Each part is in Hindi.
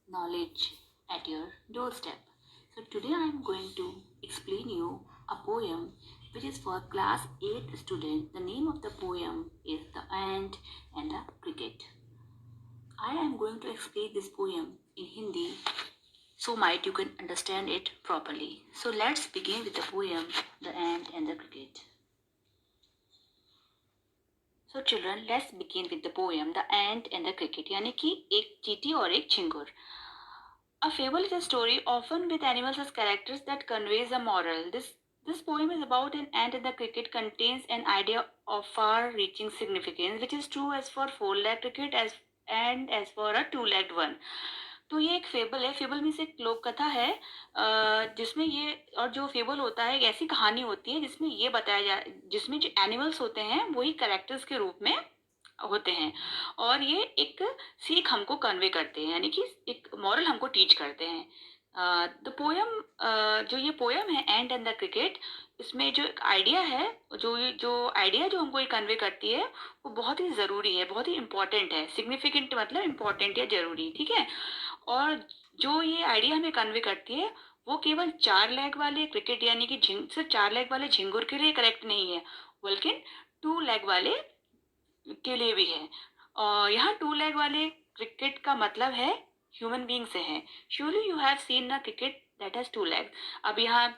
knowledge at your doorstep. So today I am going to explain you a poem which is for class 8 student. The name of the poem is The Ant and the Cricket. I am going to explain this poem in Hindi so might you can understand it properly. So let's begin with the poem The Ant and the Cricket. So children, let's begin with the poem The Ant and the Cricket, यानी कि एक चींटी और एक झिंगुर. A fable is a story, often with animals as characters, that conveys a moral. This poem is about an ant and the cricket contains an idea of far-reaching significance, which is true as for four-legged cricket as for a two-legged one. तो ये एक फेबल है. फेबल मीन्स एक लोक कथा है जिसमें ये और जो फेबल होता है एक ऐसी कहानी होती है जिसमें ये बताया जिसमें जो एनिमल्स होते हैं वही कैरेक्टर्स के रूप में होते हैं और ये एक सीख हमको कन्वे करते हैं यानी कि एक मॉरल हमको टीच करते हैं. द पोयम जो ये पोयम है एंड एंड द क्रिकेट, इसमें जो एक आइडिया है जो आइडिया जो हमको ये कन्वे करती है वो बहुत ही ज़रूरी है, बहुत ही इम्पोर्टेंट है. सिग्निफिकेंट मतलब इम्पोर्टेंट या ज़रूरी, ठीक है. और जो ये आइडिया हमें कन्वे करती है वो केवल 4 लेग वाले क्रिकेट यानी कि सिर्फ 4 लेग वाले झिंगुर के लिए करेक्ट नहीं है बल्कि 2 लेग वाले के लिए भी है. और यहाँ 2 लेग वाले क्रिकेट का मतलब है ह्यूमन बींग से है. Surely you have seen a cricket that has 2 leg. अब यहाँ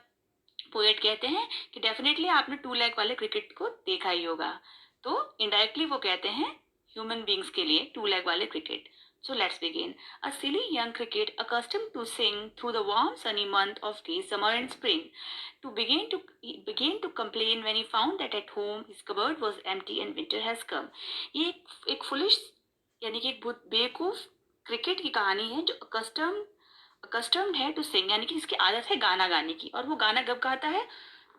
पोएट कहते हैं कि डेफिनेटली आपने 2 लेग वाले क्रिकेट को देखा ही होगा. तो इनडायरेक्टली वो कहते हैं ह्यूमन बींग्स के लिए 2 लेग वाले cricket. So let's begin. A silly young cricket accustomed to sing through the warm sunny month of the summer and spring, he began to complain when he found that at home his cupboard was empty and winter has come. ये एक फुलिश यानी कि एक बहुत बेवकूफ क्रिकेट की कहानी है जो अकस्टम्ड है टू सिंग यानी कि इसकी आदत है गाना गाने की. और वो गाना कब गाता है?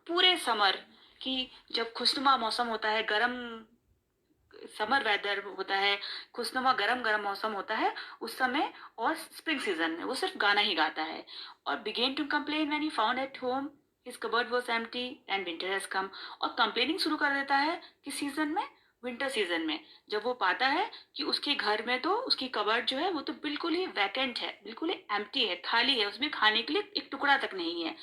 पूरे समर की, जब खुशनुमा मौसम होता है, गरम समर वेदर होता है, खुशनुमा गरम गरम मौसम होता है उस समय, और स्प्रिंग सीजन में वो सिर्फ गाना ही गाता है. और begin to complain when he found at home his cupboard was empty and winter has come. और कंप्लेनिंग शुरू कर देता है किस सीजन में? विंटर सीजन में, जब वो पाता है कि उसके घर में तो उसकी कबर्ड जो है वो तो बिल्कुल ही वैकेंट है, बिल्कुल ही एम्प्टी है, खाली है, उसमें खाने के लिए एक टुकड़ा तक नहीं है.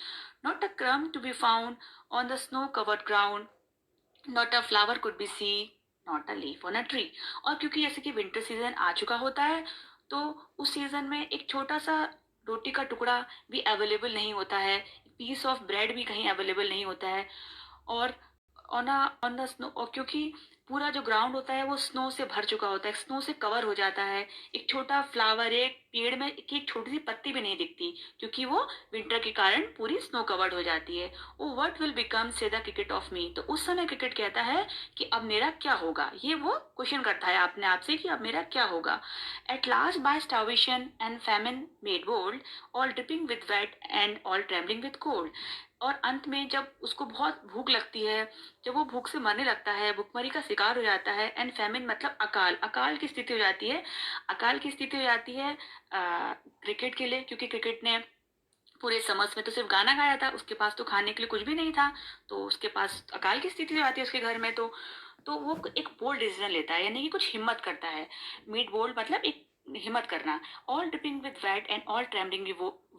Not a crumb to be found on the snow covered ground, not a flower could be see, not a leaf on a tree. और क्योंकि जैसे कि विंटर सीजन आ चुका होता है तो उस सीजन में एक छोटा सा रोटी का टुकड़ा भी अवेलेबल नहीं होता है, पीस ऑफ ब्रेड भी कहीं अवेलेबल नहीं होता है. और ऑन द स्नो, और क्योंकि पूरा जो ग्राउंड होता है वो स्नो से भर चुका होता है, स्नो से कवर हो जाता है, एक छोटा फ्लावर, एक पेड़ में एक छोटी सी पत्ती भी नहीं दिखती क्योंकि वो विंटर के कारण पूरी स्नो कवर्ड हो जाती है. ओ व्हाट विल बिकम से द क्रिकेट ऑफ मी. तो उस समय क्रिकेट कहता है कि अब मेरा क्या होगा. ये वो क्वेश्चन करता है अपने आप से कि अब मेरा क्या होगा. At last by starvation and famine made bold, all dripping with wet and all trembling with cold. और अंत में जब उसको बहुत भूख लगती है, जब वो भूख से मरने लगता है, भूखमरी का शिकार हो जाता है, एंड फैमिन मतलब अकाल, अकाल की स्थिति हो जाती है. अकाल की स्थिति हो जाती है क्रिकेट के लिए, क्योंकि क्रिकेट ने पूरे समर्स में तो सिर्फ गाना गाया था, उसके पास तो खाने के लिए कुछ भी नहीं था, तो उसके पास अकाल की स्थिति हो जाती है उसके घर में. तो वो एक बोल्ड डिसीजन लेता है यानी कि कुछ हिम्मत करता है. मीट बोल्ड मतलब एक हिम्मत करना. All dripping with wet and all trembling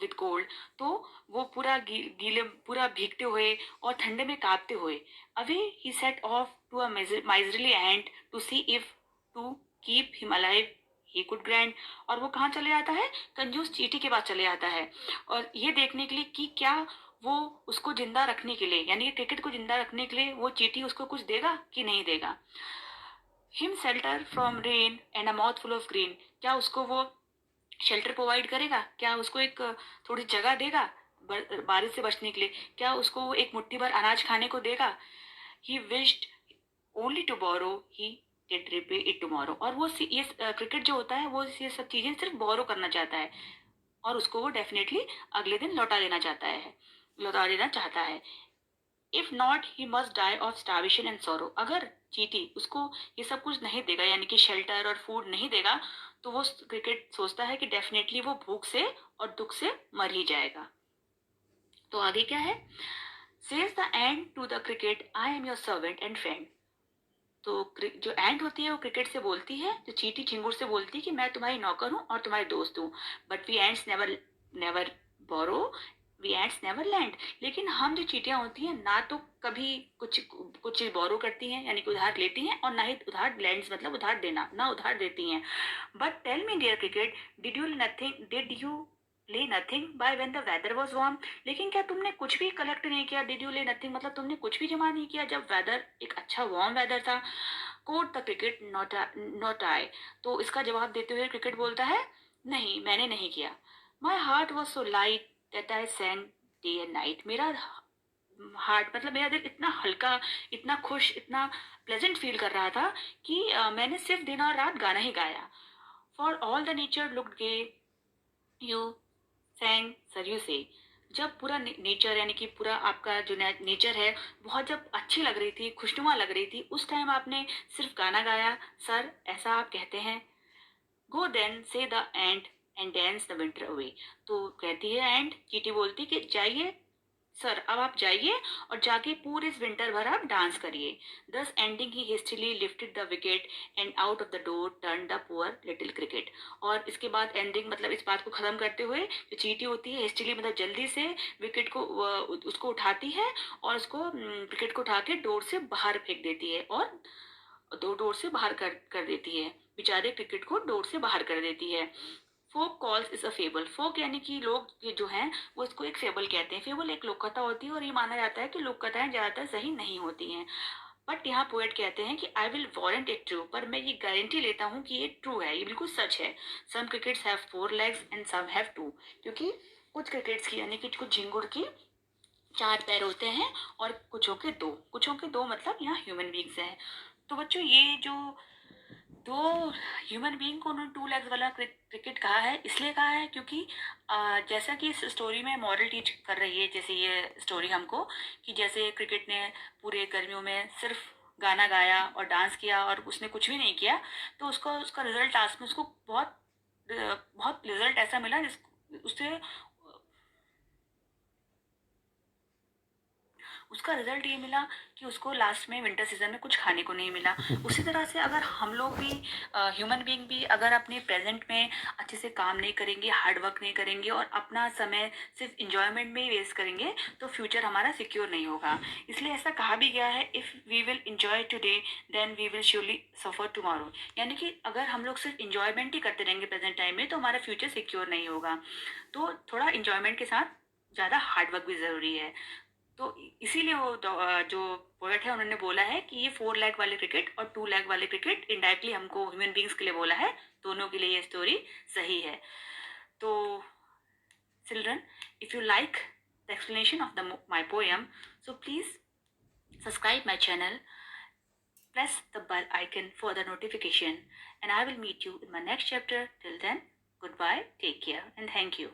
with cold. तो वो पूरा गीले, पूरा भीगते हुए और ठंडे में कांपते हुए, away he set off to a miserly and to see if to keep him alive he could grand. और वो कहाँ चले जाता है? कंजूस चींटी के पास चले जाता है, और ये देखने के लिए कि क्या वो उसको जिंदा रखने के लिए यानी कि क्रिकेट को जिंदा रखने के लिए वो चींटी उसको कुछ देगा कि नहीं देगा. Him shelter from rain and a mouth full of green. क्या उसको वो शेल्टर प्रोवाइड करेगा? क्या उसको एक थोड़ी जगह देगा बारिश से बचने के लिए? क्या उसको वो एक मुट्ठी भर अनाज खाने को देगा? He wished only to borrow, he did repay it tomorrow. और वो ये क्रिकेट जो होता है वो ये सब चीजें सिर्फ बोरो करना चाहता है और उसको वो डेफिनेटली अगले दिन लौटा देना चाहता है. If not he must die of starvation and sorrow. अगर चीटी उसको ये सब कुछ नहीं देगा यानी कि शेल्टर और फूड नहीं देगा तो वो क्रिकेट सोचता है कि डेफिनेटली वो भूख से और दुख से मर ही जाएगा. तो आगे क्या है? Says the and to the cricket, I am your servant and friend. तो जो एंट होती है वो क्रिकेट से बोलती है, जो चींटी झिंगुर से बोलती है कि मैं तुम्हारी नौकर हूँ और तुम्हारी दोस्त हूँ, but we ants never never borrow, we ants never lend. लेकिन हम जो चींटियां होती हैं ना तो कभी कुछ कुछ बोरो करती हैं यानी कि उधार लेती हैं, और ना ही उधार लैंड्स मतलब उधार देना, ना उधार देती हैं। But tell me dear cricket, did you lay nothing by when the weather was warm. लेकिन क्या तुमने कुछ भी कलेक्ट नहीं किया? डिड यू ले नथिंग मतलब तुमने कुछ भी जमा नहीं किया जब वेदर एक अच्छा वार्म वेदर था? Coat the cricket, not I. तो इसका जवाब देते हुए क्रिकेट बोलता है, नहीं मैंने नहीं किया। My heart was so light that I send day and night. मेरा हार्ट मतलब मेरा दिल इतना हल्का, इतना खुश, इतना प्लेजेंट फील कर रहा था कि मैंने सिर्फ दिन और रात गाना ही गाया। For all the nature looked gay, you sang sir you say. जब पूरा नेचर यानी कि पूरा आपका जो नेचर है बहुत जब अच्छी लग रही थी, खुशनुमा लग रही थी, उस टाइम आपने सिर्फ गाना गाया सर, ऐसा आप कहते हैं? गो देन से the end and dance the winter away. तो कहती है एंड, चीटी बोलती कि जाइए सर, अब आप जाइए और जाके पूरे इस विंटर भर आप डांस करिए। दस ending he hastily lifted the wicket and out of the door turn the poor little cricket. और इसके बाद एंडिंग मतलब इस बात को खत्म करते हुए जो चीटी होती है हेस्टिली मतलब जल्दी से विकेट को उसको उठाती है और उसको क्रिकेट को उठा के डोर से बाहर फेंक देती है और दो डोर से बाहर कर देती है, बेचारे क्रिकेट को डोर से बाहर कर देती है। फोक कॉल्स इज अ फेबल। फोक यानी कि लोग ये जो हैं वो इसको एक फेबल कहते हैं। फेबल एक लोक कथा होती है और ये माना जाता है कि लोक कथाएं ज्यादातर सही नहीं होती हैं। बट यहाँ पोएट कहते हैं कि I will warrant it true, पर मैं ये गारंटी लेता हूँ कि ये ट्रू है, ये बिल्कुल सच है। Some crickets have 4 legs and some have 2। क्योंकि कुछ क्रिकेट्स की यानी कि कुछ झिंगुर की 4 पैर होते हैं और कुछों के 2, कुछों के 2 मतलब यहाँ ह्यूमन बींग्स हैं। तो बच्चों ये जो तो ह्यूमन बीइंग को उन्होंने 2 legs वाला क्रिकेट कहा है, इसलिए कहा है क्योंकि जैसा कि इस स्टोरी में मॉरल टीच कर रही है, जैसे ये स्टोरी हमको कि जैसे क्रिकेट ने पूरे गर्मियों में सिर्फ गाना गाया और डांस किया और उसने कुछ भी नहीं किया, तो उसका उसका रिजल्ट लास्ट में उसको बहुत बहुत रिजल्ट ऐसा मिला जिस उससे उसका रिजल्ट ये मिला कि उसको लास्ट में विंटर सीजन में कुछ खाने को नहीं मिला। उसी तरह से अगर हम लोग भी ह्यूमन बीइंग भी अगर अपने प्रेजेंट में अच्छे से काम नहीं करेंगे, हार्ड वर्क नहीं करेंगे और अपना समय सिर्फ इंजॉयमेंट में ही वेस्ट करेंगे, तो फ्यूचर हमारा सिक्योर नहीं होगा। इसलिए ऐसा कहा भी गया है, if we will enjoy today then we will surely suffer tomorrow. यानी कि अगर हम लोग सिर्फ इंजॉयमेंट ही करते रहेंगे प्रेजेंट टाइम में तो हमारा फ्यूचर सिक्योर नहीं होगा। तो थोड़ा इंजॉयमेंट के साथ ज़्यादा हार्ड वर्क भी ज़रूरी है। तो इसीलिए वो जो पोएट है उन्होंने बोला है कि ये 4 legs वाले क्रिकेट और 2 legs वाले क्रिकेट इनडायरेक्टली हमको ह्यूमन बींग्स के लिए बोला है, दोनों के लिए ये स्टोरी सही है। तो children, if you like the explanation of the my poem, so please subscribe my channel, press the bell icon for the notification, and I will meet you in my next chapter. Till then, goodbye, take care, and thank you.